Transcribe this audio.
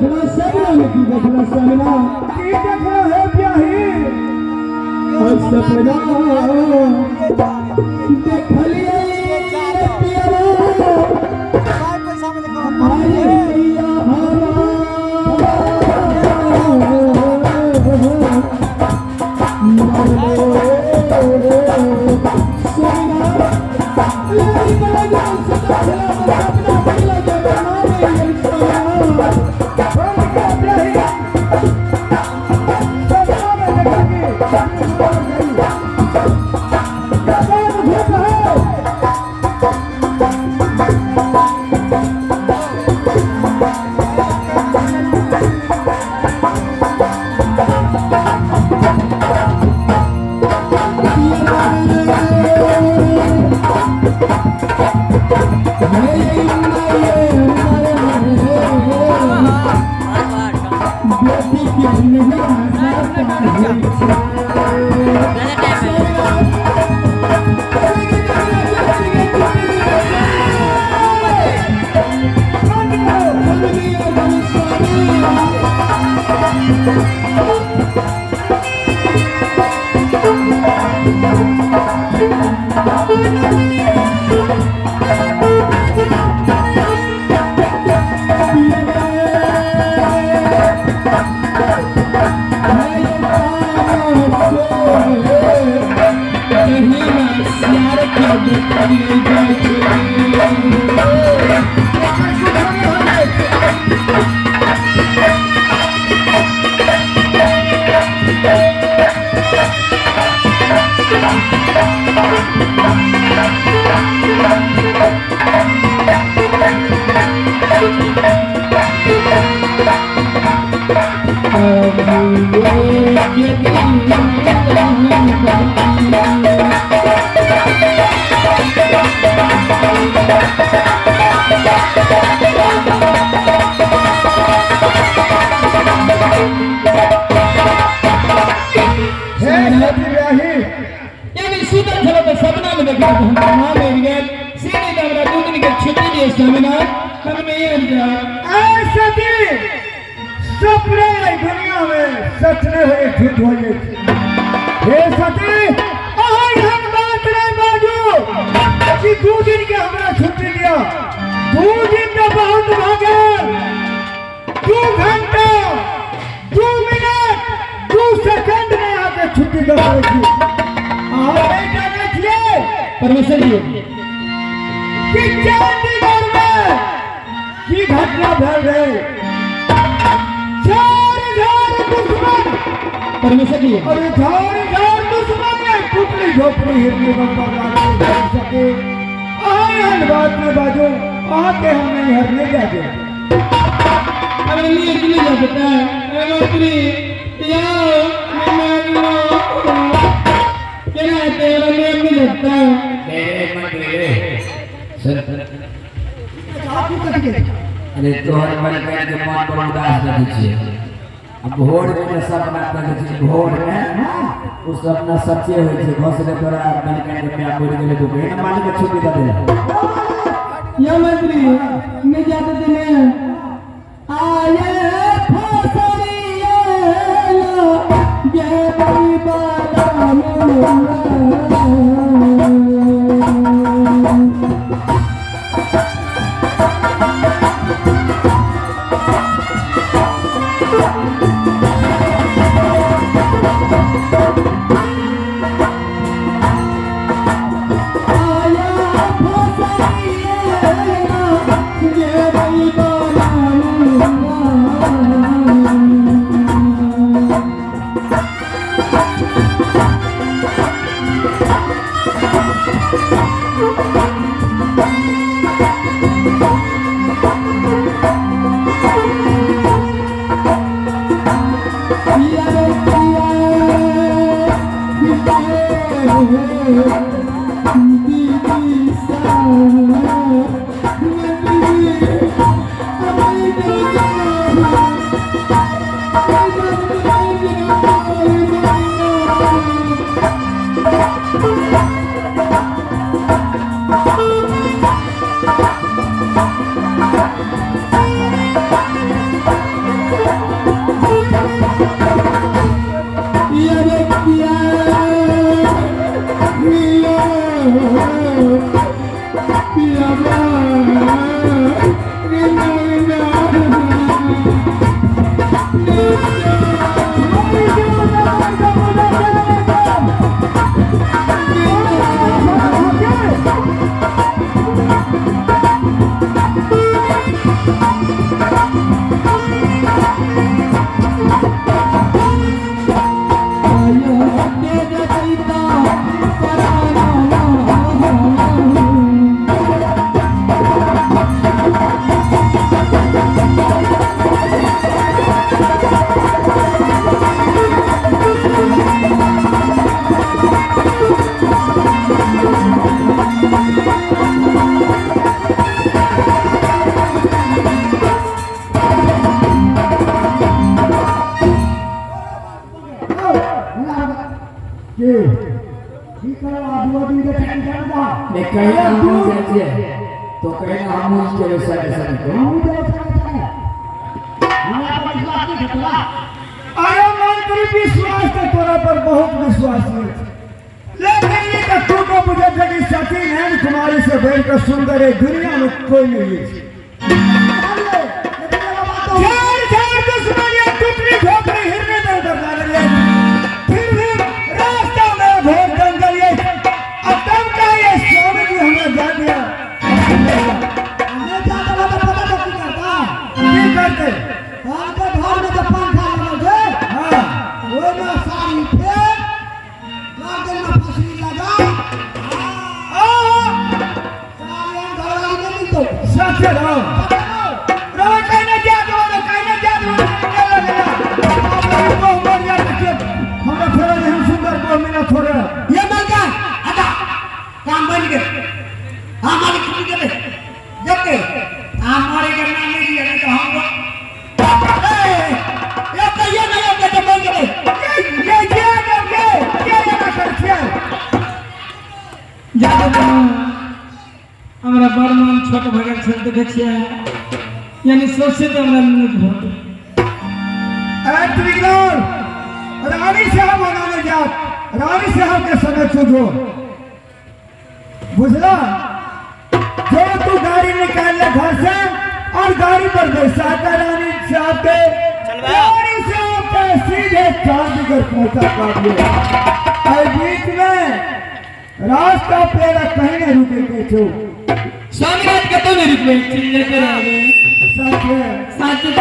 देखना सपना में की देखना सपना की देखना है ब्याही और सपना देख लिया पिया आलिया परमेश्वर जी कि चंडीगढ़ में की घटना भर गई झार दुश्मन परमेश्वर जी और झार दुश्मन ने टुकड़ी झोपड़ी हिरनी बंपर सके आए बात में बाजू आके हम नहीं हरने जाते अगर लिए के लिए जाता है मंत्री यार क्या तेरा नियम नहीं लगता है अरे तोहर मन कर के मन पर उदास रह छी अब भोर में सपना कर छी भोर में उस सपना सच्चे होय छै घोसले तोरा मन कर के प्यार बोल गेले तो केना मान के छुट्टी दे दे या मंत्री मैं जाते दिन आए फसरिया ये बड़ी बात के ठीक है आदमी दिन के छुट्टी करना मैं कहीं ना हम जाए तो कहीं ना हम उसके वैसा कैसा नहीं हम दे सकते हैं हमारा विश्वास नहीं करता अरे मंत्री विश्वास तो तोरा पर बहुत विश्वास है लेकिन ये तो तू को मुझे जगी सती है तुम्हारी से बढ़कर सुंदर है दुनिया में कोई नहीं है दुश्मनियां टुकड़ी झोपड़ी हिरने दर डाल रही है फिर भी रास्ता में भोर जंगल ये अब तब का ये स्वामी जी हमें जा दिया हमें जाता तो पता तो की करता घर में तो पंखा लगा दे हाँ वो में सारी फेर गार्डन में फसली लगा सारे घर में नहीं तो सच रहो कहने क्या दो कहने क्या दो वो मर गया हमरा थोड़ा नहीं सुंदर को मिला थोड़ा ये मर गया हटा काम बन गए हमारे छुट्टी के जब के हमारे करना नहीं दिया नहीं तो हम ये कहिए नहीं अब तो बन गए ये ना करछिया जादू हमरा बड़मान छोट भगत से देखे छियै यानी सोचे तो हमरा नहीं भोट त्रिगुण रानी साहब बनाने जात रानी साहब के समय तुझो बुझला जो तू गाड़ी निकाल ले घर से और गाड़ी पर बैसा कर रानी साहब के रानी साहब के सीधे चांदीगढ़ पहुंचा काट दिया बीच में रास्ता पेड़ा कहीं नहीं रुके के छो स्वामी राज के तो नहीं रुकवे लेकर आ गए साथ में साथ में